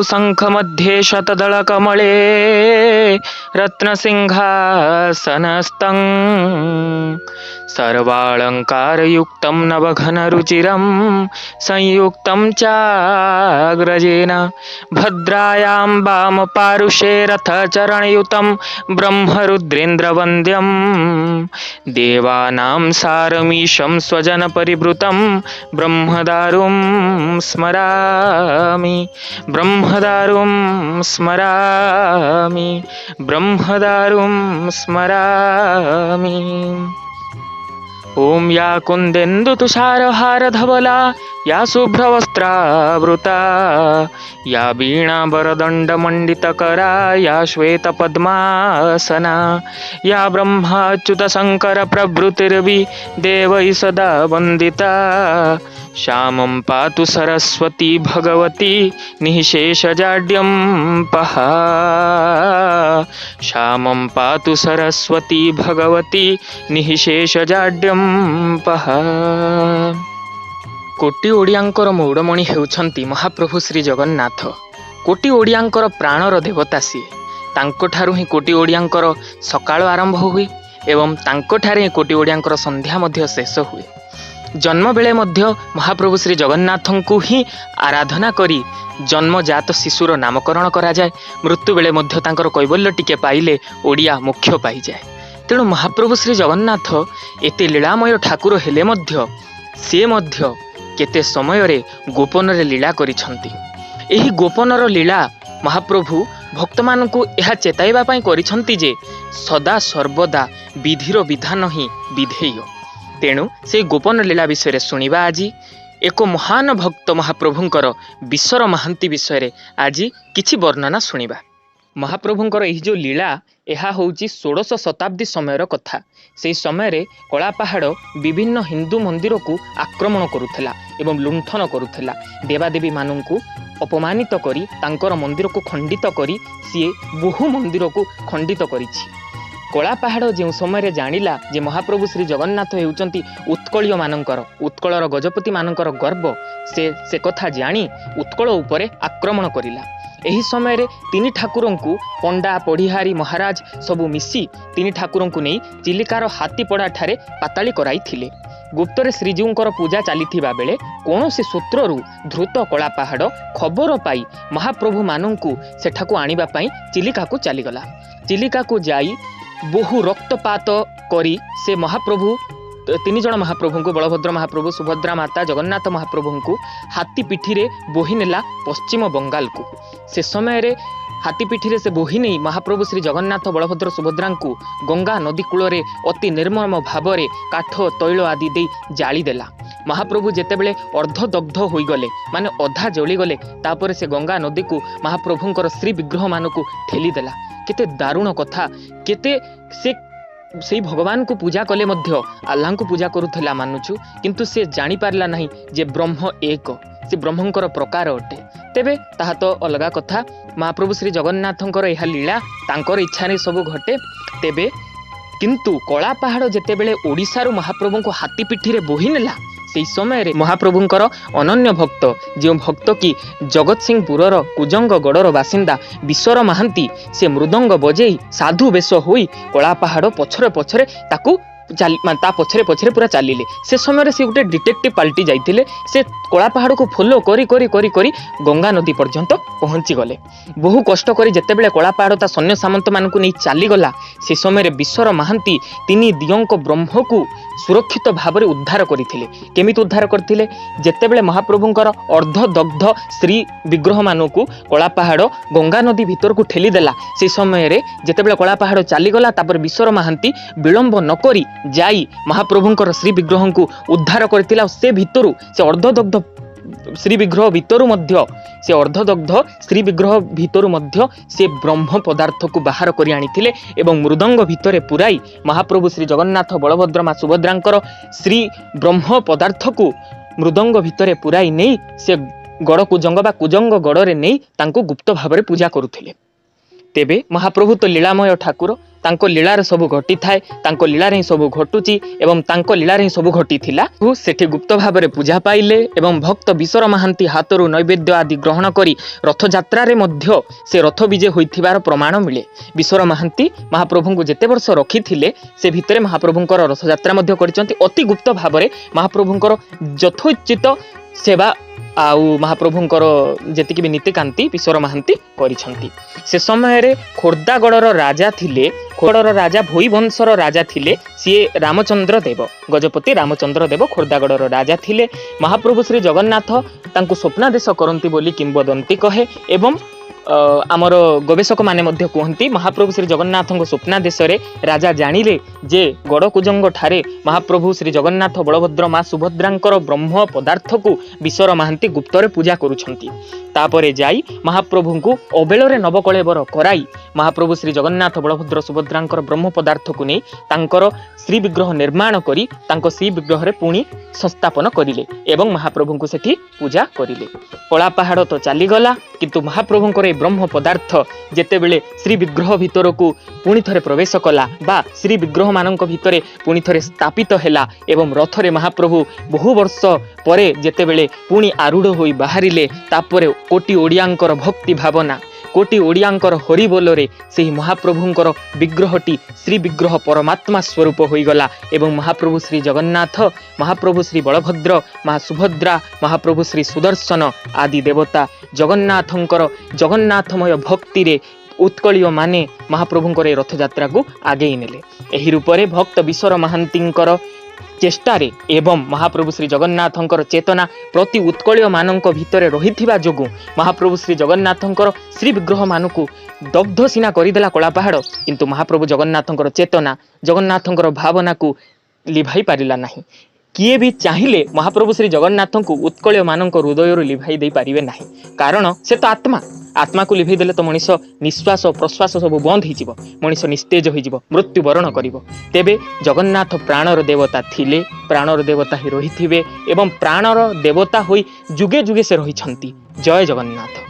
शङ्खमध्ये शतदलकमले रत्नसिंहासनस्थं सर्वालङ्कारयुक्तं नवघनरुचिरं संयुक्तं चाग्रजेन भद्रायां वामपारुषे रथचरणयुतं ब्रह्मरुद्रेन्द्रवन्द्यं देवानां सारमीशं स्वजनपरिवृतं ब्रह्मदारुं स्मरामि ब्रह्मदारुं स्मरामि ब्रह्मदारुं स्मरामि। ओम या कुंदेन्दु तुषारहारधवला या शुभ्रवस्त्रावृता या वीणावरदण्डमण्डितकरा या श्वेतपद्मासना या ब्रह्माच्युतशङ्करप्रभृतिर्वि देवैः सदा वन्दिता श्यामं पातु सरस्वती भगवती निःशेषजाड्यं पहा श्यामं पातु सरस्वती भगवती निःशेषजाड्यं पहा। कोटि ओडियांकर मौड़मणि हेउछंती महाप्रभु श्री जगन्नाथ। कोटि ओडियांकर प्राणर देवता सीए। तांकोठारु ही कोटि ओडियांकर सकाळ आरंभ हुए एवं तांकोठारे ही कोटि ओडियांकर संध्या मध्य शेष हुए। जन्म बेले मध्य महाप्रभु श्री जगन्नाथंकु ही आराधना करी जन्मजात शिशुर नामकरण करा जाए। मृत्यु बेले मध्य तांकर कैवल्य टिके पाइले ओडिया मोक्ष पाई जाए। तेणु महाप्रभु श्री जगन्नाथ एते लीलामय ठाकुर हेले मध्य से मध्य केते समय रे गोपन रे लीला करिछंती। एही गोपनर लीला महाप्रभु भक्त मानकु एहा चेताइबा पई करिछंती जे सदा सर्वदा विधिर विधान ही विधेय। तेणु से गोपन लीला विषय शुणा आज एक महान भक्त महाप्रभुंकर विश्वर महांती विषय आज किछि वर्णना शुणा। महाप्रभुंकर यही जो लीला यह हूँ 16 शताब्दी समयर कथा। से समय रे कलापाहाड़ विभिन्न हिंदू मंदिर को आक्रमण करुला एवं लुंठन करुला। देवादेवी मानू अपमानित करी तांकर मंदिर को खंडित करी सीए बहु मंदिर को खंडित करिछि। कलापाहाड़ जो समय जानिला जे महाप्रभु श्री जगन्नाथ हेउचंती उत्कलीय मानकर उत्कलर गजपति मानकर गर्व से कथा जानी उत्कल उपरे आक्रमण करिला। एही समय रे तीन ठाकुरों को पंडा पढ़िहारी महाराज सबु मिसी तीन ठाकुरों को नहीं चिलिकार हाथीपड़ा ठारे पाताली कराई थिले। गुप्तरे श्रीजीउंकर पूजा चलीथिबा बेले कौनसी सूत्ररु धृत कलापाहाड़ खबर पाई महाप्रभु मानंकु सेठाकु आनिबा पई चिलिका को चलीगला। चिलिका को जाई बहु रक्तपात करी से महाप्रभु तीन जन महाप्रभु को बलभद्र महाप्रभु सुभद्रा माता जगन्नाथ महाप्रभु को हाथी पिठी रे बोही नेला पश्चिम बंगाल को। से समय रे हाथी पिठी रे से बोही नहीं महाप्रभु श्री जगन्नाथ बलभद्र सुभद्रा को गंगा नदी कूल रे अति निर्मम भाव में काठ तैल आदि दे जाली देला। महाप्रभु जेतेबेले अर्धदग्ध हो गले माने अधा जली गले तापर से गंगा नदी को महाप्रभुंकर श्री विग्रह मानक ठेली देला। केते दारुण कथा। केते से भगवान को पूजा कले मध्य आल्लाह को पूजा करुला मानुछु किंतु से जानी पारला नहीं जे ब्रह्म एक से ब्रह्मंकर प्रकार अटे। तेबे ताहा तो अलगा कथा। महाप्रभु श्री जगन्नाथंकर यह लीला तांकर इच्छा रे सब घटे। तेबे किंतु कलापाहाड़ जेतेबेले ओडिशारु महाप्रभु को हाथी पिठी रे बोही नेला से समय रे महाप्रभुंकर अनन्य भक्त जो भक्त की जगत सिंहपुरर कुजंगगढ़र बासिंदा विश्वर महांती से मृदंग बजेई साधु बेश होई कलापाहाड़ पछरे पछरे ताकू ता पछरे पछरे पूरा चलिले। से समय से गोटे डिटेक्टिव पाल्टी जाइथिले। से कलापाहाड़ को फॉलो करी करी करी करी गंगा नदी पर्यंत पहुंची गले। बहु कष्ट करी जेतेबेले कलापाहाड़ ता सैन्य सामंत मानकु नहीं चलीगला से समय विश्वर महांती तीन दियंक ब्रह्म को सुरक्षित भाव में उद्धार करथिले। केमिति उद्धार करथिले? जेतेबेले महाप्रभुंकर अर्धदग्ध श्री विग्रह मानकु कलापाहाड़ गंगा नदी भीतर को ठेली देला। से समय रे जेतेबेले कलापाहाड़ चलीगला तापर विश्वर महांती विलंब न करी जाई महाप्रभुंकर श्री विग्रह को उद्धार करथिला। से भितरु से अर्धदग्ध श्री विग्रह भितरु मध्य से अर्धदग्ध श्री विग्रह भितरु मध्य से ब्रह्म पदार्थ को बाहर करी आनिथिले एवं मृदंग भितरे पुराई महाप्रभु श्री जगन्नाथ बलभद्र मां सुभद्रांकर श्री ब्रह्म पदार्थ को मृदंग भितरे पुराई नहीं से गड़ कुजंग बा कुजंग गड़े नहीं तांको गुप्त भाव में पूजा करुथिले। तेबे महाप्रभु तो लीलामय ठाकुर तांको लीलार सबु घटी थाए तांको लीलार ही सबु घटुची एवं तांको लीलार ही सबु घटी थिला। सेठी गुप्त भाबरे पूजा पाइले एवं भक्त विश्वर महांती हातरू नैवेद्य आदि ग्रहण करी रथयात्रा रे मध्य से रथ विजय होइथिबार प्रमाण मिले। विश्वर महांती महाप्रभु को जेते वर्ष रखिथिले से भितरे महाप्रभुंकर रथयात्रा मध्य करिसंती। अति गुप्त भाबरे महाप्रभुंकर यथोचित सेवा आउ महाप्रभुंकर जेतिकी भी नीतिकांति विश्वर महांती करिसंती। से समय रे खोर्दागढ़र राजा थिले, खोर्दागढ़र राजा भोई वंशर राजा थिले, सीए रामचंद्र देव, गजपति रामचंद्र देव खोर्दागढ़र राजा थिले। महाप्रभु श्री जगन्नाथ तांको स्वप्नादेश करंती बोली किंबदंती कहे एवं आमर गवेषक माने मध्य कहती महाप्रभु श्री जगन्नाथ स्वप्नादेश रे राजा जानिले जे गड़कुजंग ठारे महाप्रभु श्री जगन्नाथ बलभद्र माँ सुभद्रांकर ब्रह्म पदार्थ को विश्वर महांती गुप्तरे पूजा करुछंती। तापरे जाई महाप्रभु को अबेଳରେ नवकलेवर कराई महाप्रभु श्री जगन्नाथ बलभद्र सुभद्रांकर ब्रह्म पदार्थ को नहीं तांकर श्री विग्रह निर्माण करी तांको श्री विग्रह रे पुणी संस्थापन करिले एवं महाप्रभु को सेठी पूजा करिले। कला पहाड़ तो चलीगला किंतु महाप्रभुंकर ब्रह्म पदार्थ जेतेबेले श्री विग्रह भितर को पुणी थरे प्रवेश कला बा श्री विग्रह मानक भितरे पुणी थरे स्थापित हैला एवं रथरे महाप्रभु बहु वर्ष परे जेतेबेले पुणी आरूढ़ होई बाहरिले तापरे कोटी ओडियांकर भक्ति भावना कोटी ओडियांकर हरिबोलरे से महाप्रभुंकर विग्रहटी श्री विग्रह परमात्मा स्वरूप होईगला एवं महाप्रभु श्री जगन्नाथ महाप्रभु श्री बलभद्र महा सुभद्रा महाप्रभु श्री सुदर्शन आदि देवता जगन्नाथंकर जगन्नाथमय भक्ति रे उत्कलीय माने महाप्रभुंकर रथयात्रा को आगे नेले। एही रूपरे भक्त विश्वर महांतींकर चेष्टारे एवं महाप्रभु श्री जगन्नाथंकर चेतना प्रति उत्कलीय मानक भितरे रहिथिबा जोगु महाप्रभु श्री जगन्नाथंकर श्री विग्रह मानकु दग्ध सीना करिदेला कला पहाड़ किंतु महाप्रभु जगन्नाथंकर चेतना जगन्नाथंकर भावना को लिभाई पारिला नहीं। किए भी चाहिए महाप्रभु श्री जगन्नाथ को उत्कलीय मानक हृदय लिभाई दे पारिबे नहीं कारण से तो आत्मा आत्मा को लिभाई देले तो मनीष निश्वास प्रश्वास सब बंद हो मनीष निस्तेज हो मृत्यु वरण करिवो। तेबे जगन्नाथ प्राणर देवता थिले प्राणर देवता ही रही एवं प्राणर देवता होई जुगे जुगे से रही। जय जगन्नाथ।